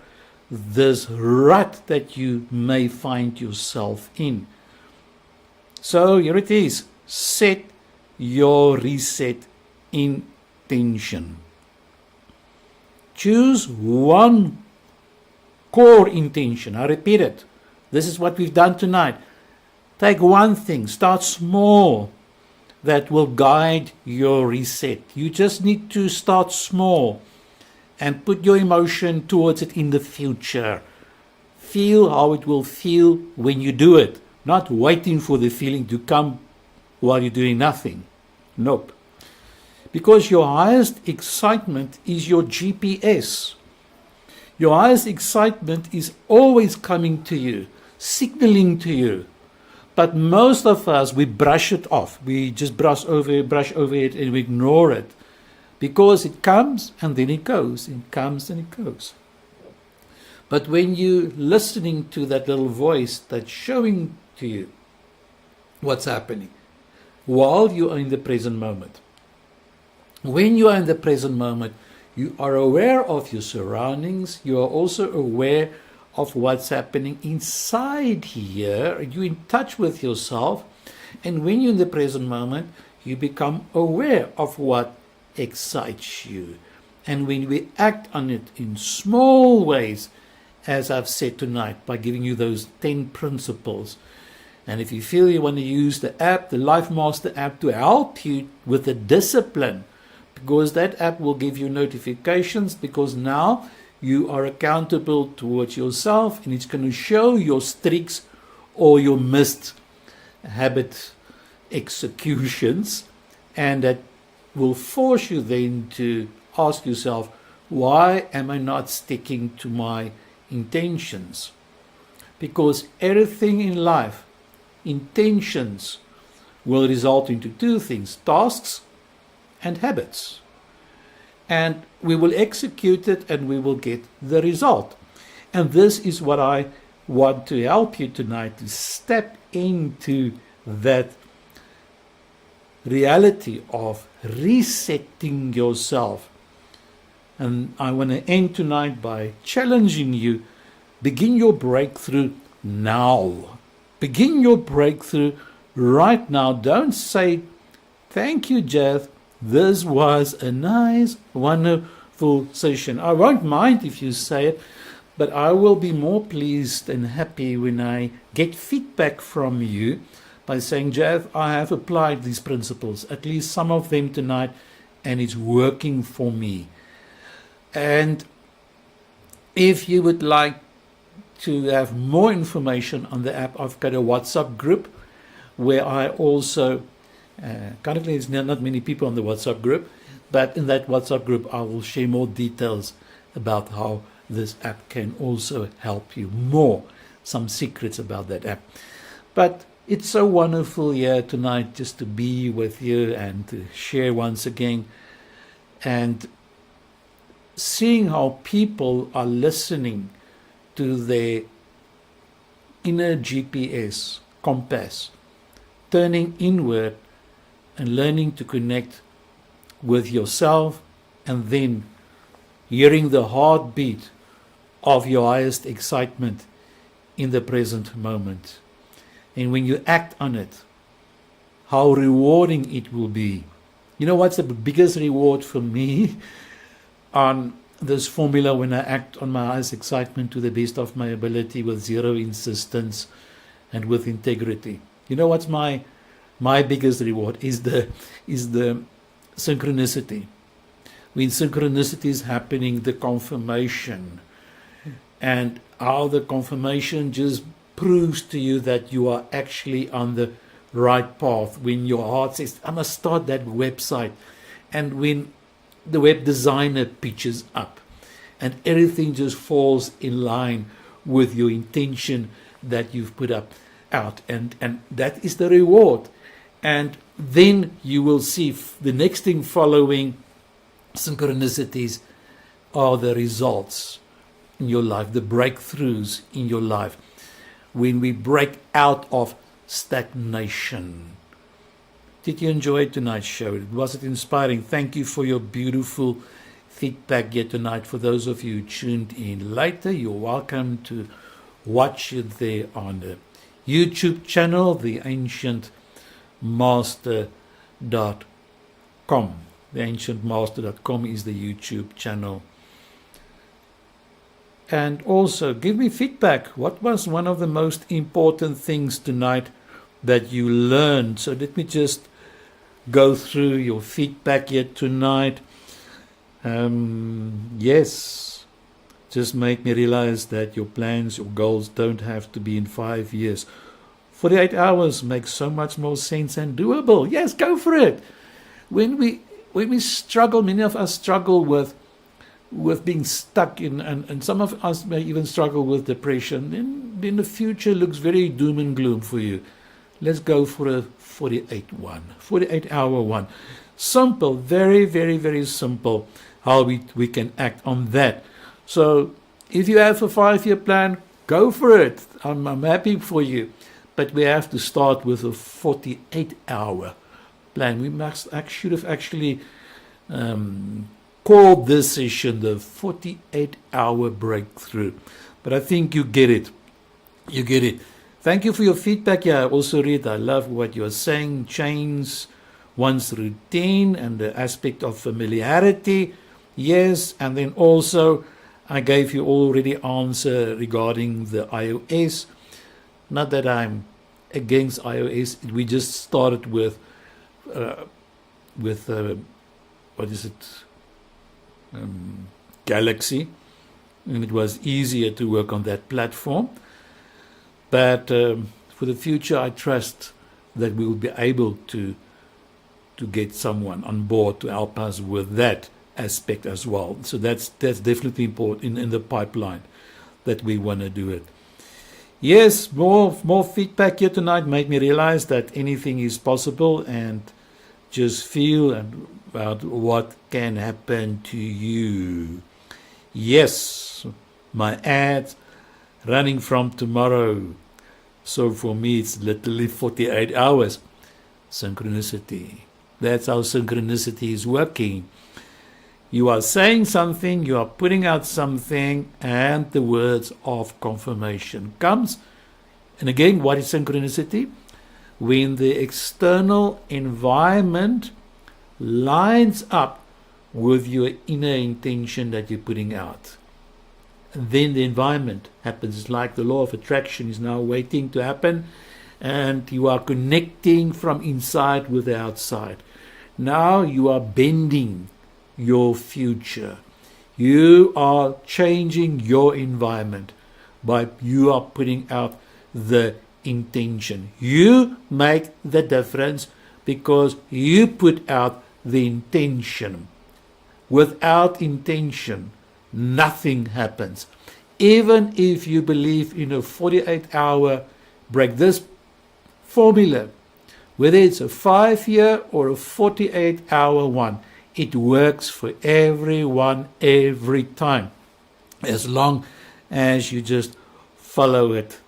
this rut that you may find yourself in. So here it is. Set your reset intention. Choose one core intention. I repeat it. This is what we've done tonight. Take one thing. Start small. That will guide your reset. You just need to start small and put your emotion towards it in the future. Feel how it will feel when you do it. Not waiting for the feeling to come while you're doing nothing. Nope. Because your highest excitement is your GPS. Your highest excitement is always coming to you, signaling to you. But most of us, we brush it off. We just brush over it and we ignore it. Because it comes and then it goes. It comes and it goes. But when you're listening to that little voice that's showing to you what's happening while you are in the present moment. When you are in the present moment, you are aware of your surroundings. You are also aware of what's happening inside here. You're in touch with yourself. And when you're in the present moment, you become aware of what excites you. And when we act on it in small ways, as I've said tonight, by giving you those 10 principles. And if you feel you want to use the app, the LifeMaster app, to help you with the discipline, because that app will give you notifications, because now you are accountable towards yourself, and it's going to show your streaks or your missed habit executions, and that will force you then to ask yourself, why am I not sticking to my intentions? Because everything in life, intentions, will result into two things: tasks and habits. And we will execute it and we will get the result. And this is what I want to help you tonight, to step into that reality of resetting yourself. And I want to end tonight by challenging you: begin your breakthrough now. Begin your breakthrough right now. Don't say, thank you, Jeff. This was a nice, wonderful session. I won't mind if you say it, but I will be more pleased and happy when I get feedback from you by saying, Jeff, I have applied these principles, at least some of them tonight, and it's working for me. And if you would like to have more information on the app, I've got a WhatsApp group where I also, currently there's not many people on the WhatsApp group, but in that WhatsApp group I will share more details about how this app can also help you more, some secrets about that app. But it's so wonderful here tonight just to be with you and to share once again, and seeing how people are listening to their inner GPS compass, turning inward and learning to connect with yourself, and then hearing the heartbeat of your highest excitement in the present moment. And when you act on it, how rewarding it will be. You know what's the biggest reward for me on this formula when I act on my highest excitement to the best of my ability, with zero insistence and with integrity? You know what's my biggest reward is the synchronicity. When synchronicity is happening, the confirmation, and how the confirmation just proves to you that you are actually on the right path. When your heart says, I must start that website, and when the web designer pitches up and everything just falls in line with your intention that you've put up out, and that is the reward. And then you will see the next thing following synchronicities are the results in your life, the breakthroughs in your life, when we break out of stagnation. Did you enjoy tonight's show? Was it inspiring? Thank you for your beautiful feedback yet tonight. For those of you tuned in later, you're welcome to watch it there on the YouTube channel, the ancientmaster.com. The ancientmaster.com is the YouTube channel. And also give me feedback. What was one of the most important things tonight that you learned? So let me just go through your feedback yet tonight. Yes, just make me realize that your plans, your goals don't have to be in 5 years. 48 hours makes so much more sense and doable. Yes, go for it. When we struggle, many of us struggle with being stuck in, and some of us may even struggle with depression, then the future looks very doom and gloom for you. Let's go for a 48-hour one. Simple, very, very, very simple how we can act on that. So if you have a 5-year plan, go for it. I'm happy for you. But we have to start with a 48-hour plan. We should have actually called this session the 48-hour breakthrough. But I think you get it. You get it. Thank you for your feedback. Yeah, I also read, I love what you're saying. Change one's routine and the aspect of familiarity. Yes, and then also I gave you already answer regarding the iOS. Not that I'm against iOS. We just started with what is it? Galaxy, and it was easier to work on that platform. But for the future, I trust that we will be able to get someone on board to help us with that aspect as well. So that's definitely important in the pipeline that we want to do it. Yes, more feedback here tonight made me realize that anything is possible, and just feel about what can happen to you. Yes, my ad running from tomorrow. So for me, it's literally 48 hours. Synchronicity. That's how synchronicity is working. You are saying something, you are putting out something, and the words of confirmation comes. And again, what is synchronicity? When the external environment lines up with your inner intention that you're putting out. And then the environment happens. It's like the law of attraction is now waiting to happen, and you are connecting from inside with the outside. Now you are bending your future. You are changing your environment by you are putting out the intention. You make the difference because you put out the intention. Without intention, nothing happens. Even if you believe in a 48-hour break, this formula, whether it's a 5-year or a 48-hour one, it works for everyone every time, as long as you just follow it.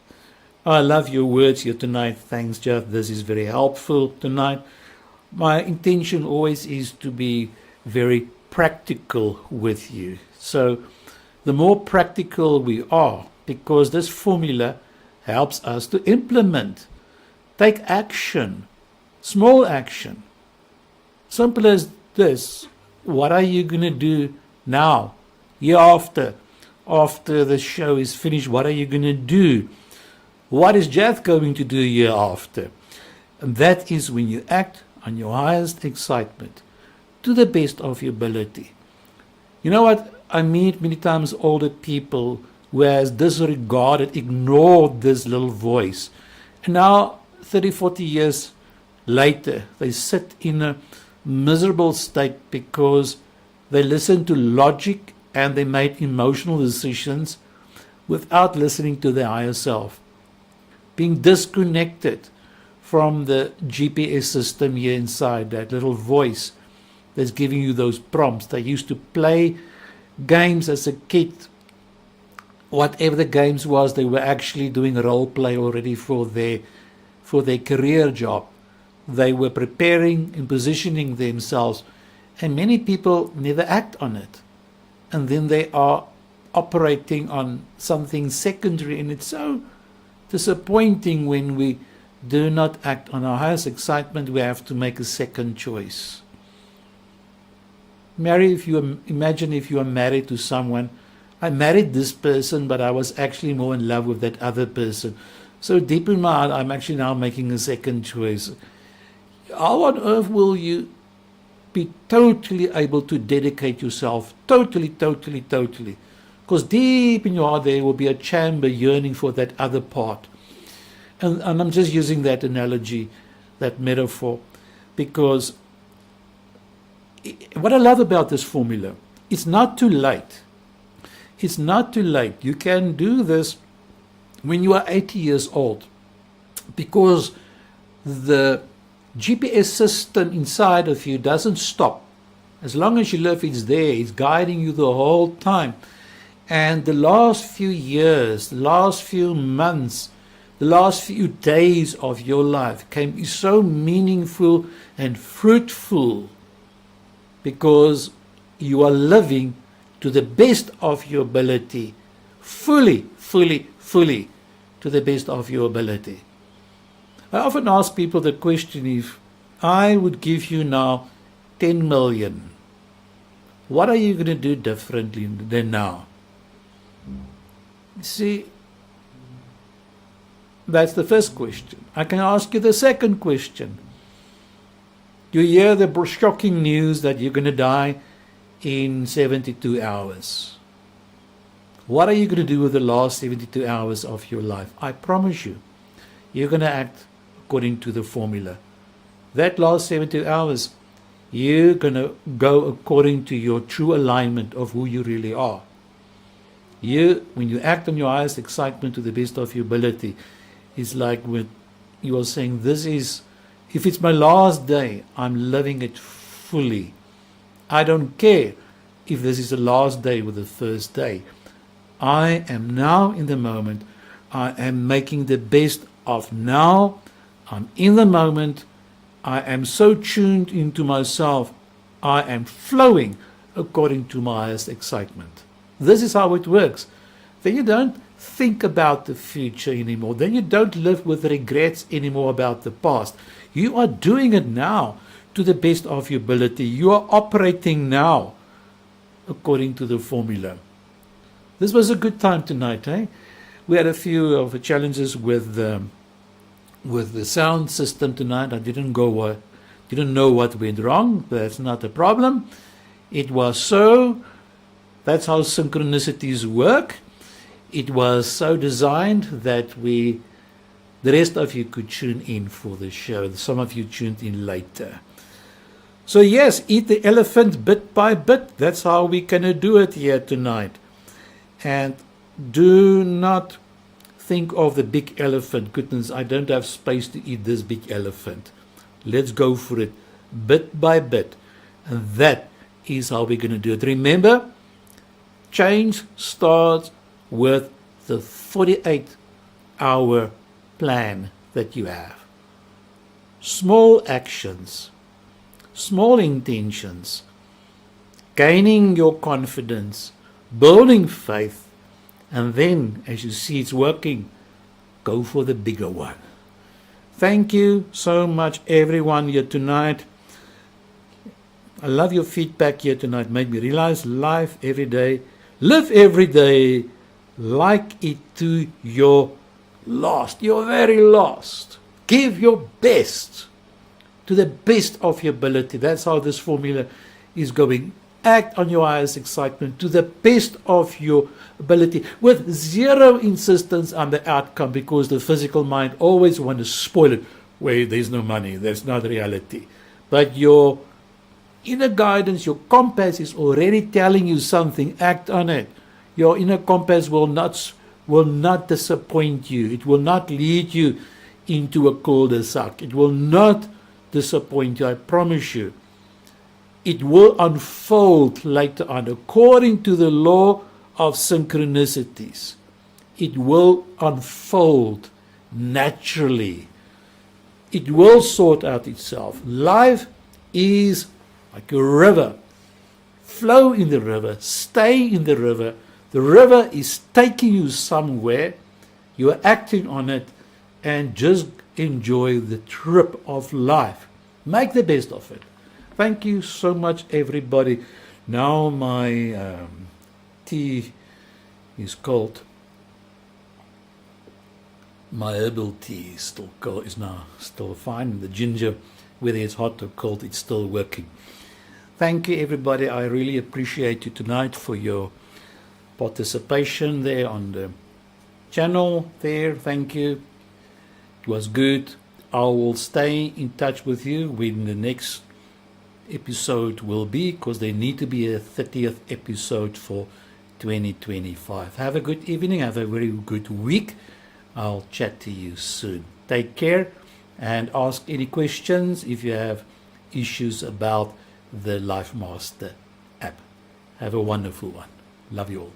I love your words here tonight. Thanks, Jeff. This is very helpful tonight. My intention always is to be very practical with you. So the more practical we are, because this formula helps us to implement, take action, small action. Simple as this. What are you going to do now, year after the show is finished? What are you going to do? What is Jeff going to do year after? And that is when you act on your highest excitement to the best of your ability. You know what? I meet many times older people who has disregarded, ignored this little voice. And now, 30, 40 years later, they sit in a miserable state because they listened to logic and they made emotional decisions without listening to their higher self. Being disconnected from the GPS system here inside, that little voice that's giving you those prompts. They used to play games as a kid. Whatever the games was, they were actually doing role play already for their career job. They were preparing and positioning themselves, and many people never act on it. and then they are operating on something secondary, and it's so disappointing when we do not act on our highest excitement. We have to make a second choice. Imagine if you are married to someone. I married this person, but I was actually more in love with that other person. So deep in my heart, I'm actually now making a second choice. How on earth will you be totally able to dedicate yourself? Totally. Because deep in your heart, there will be a chamber yearning for that other part. And I'm just using that analogy, that metaphor, because what I love about this formula, it's not too late. It's not too late. You can do this when you are 80 years old, because the GPS system inside of you doesn't stop. As long as you live, it's there. It's guiding you the whole time. And the last few years, the last few months, the last few days of your life can be so meaningful and fruitful because you are living to the best of your ability, fully to the best of your ability. I often ask people the question, if I would give you now 10 million, what are you going to do differently than now? See, that's the first question. I can ask you the second question. You hear the shocking news that you're going to die in 72 hours. What are you going to do with the last 72 hours of your life? I promise you, you're going to act according to the formula. That last 72 hours, you're going to go according to your true alignment of who you really are. When you act on your highest excitement to the best of your ability, it's like when you are saying, if it's my last day, I'm living it fully. I don't care if this is the last day or the first day. I am now in the moment. I am making the best of now. I'm in the moment. I am so tuned into myself. I am flowing according to my highest excitement. This is how it works. Then you don't think about the future anymore. Then you don't live with regrets anymore about the past. You are doing it now to the best of your ability. You are operating now according to the formula. This was a good time tonight, eh? We had a few of the challenges with the sound system tonight. I didn't know what went wrong. That's not a problem. It was so. That's how synchronicities work. It was so designed that the rest of you could tune in for the show. Some of you tuned in later. So yes, eat the elephant bit by bit. That's how we're going to do it here tonight. And do not think of the big elephant. Goodness, I don't have space to eat this big elephant. Let's go for it bit by bit. And that is how we're going to do it. Remember, change starts with the 48-hour plan that you have. Small actions, small intentions, gaining your confidence, building faith, and then, as you see it's working, go for the bigger one. Thank you so much, everyone here tonight. I love your feedback here tonight. Made me realize live every day. Live every day like it to your last, your very last. Give your best to the best of your ability. That's how this formula is going. Act on your highest excitement to the best of your ability with zero insistence on the outcome, because the physical mind always wants to spoil it where there's no money. That's not reality. But your inner guidance, your compass is already telling you something. Act on it. Your inner compass will not disappoint you. It will not lead you into a cul-de-sac. It will not disappoint you, I promise you. It will unfold later on according to the law of synchronicities. It will unfold naturally. It will sort out itself. Life is like a river flow in the river, stay in the river. The river is taking you somewhere. You are acting on it, and just enjoy the trip of life. Make the best of it. Thank you so much, everybody. Now my tea is cold. My herbal tea is still cold, is now still fine. The ginger, whether it's hot or cold, it's still working. Thank you, everybody. I really appreciate you tonight for your participation there on the channel there. Thank you. It was good. I will stay in touch with you when the next episode will be, because there need to be a 30th episode for 2025. Have a good evening. Have a very good week. I'll chat to you soon. Take care, and ask any questions if you have issues about the LifeMaster app. Have a wonderful one. Love you all.